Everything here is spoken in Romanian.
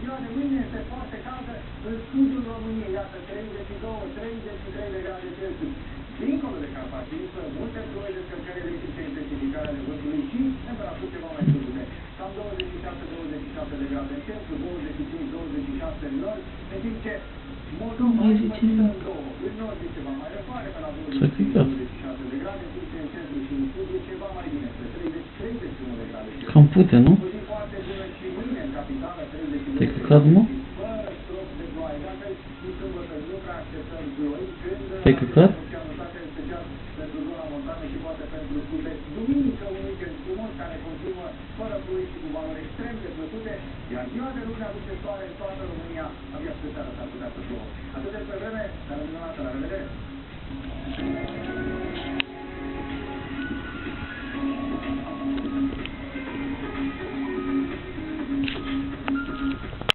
Ziua de mâine este foarte caldă în sudul României, iată 32-33 de grade Celsius. Dincolo de Carpați, multe ploi, descărcări electrice, intensificarea ale vântului și temperaturi ceva mai scăzute. Cam 27-27 de grade Celsius, 25-26 în nord, în timp ce Moldova este împărțită în două. În nord e ceva mai răcoare, pe la 26 de grade, în timp ce în centru și în sud e ceva mai bine, spre 30-31 de grade Celsius. Cam pute, nu? Te-ai căcat, mă? Te-ai căcat? Duminică, un weekend frumos care continuă fără ploi și cu valori extrem de plăcute, iar ziua de luni aduce soare în toată România. Abia spre seara s-ar putea să plouă. Atât despre vreme, dar minunată, la revedere!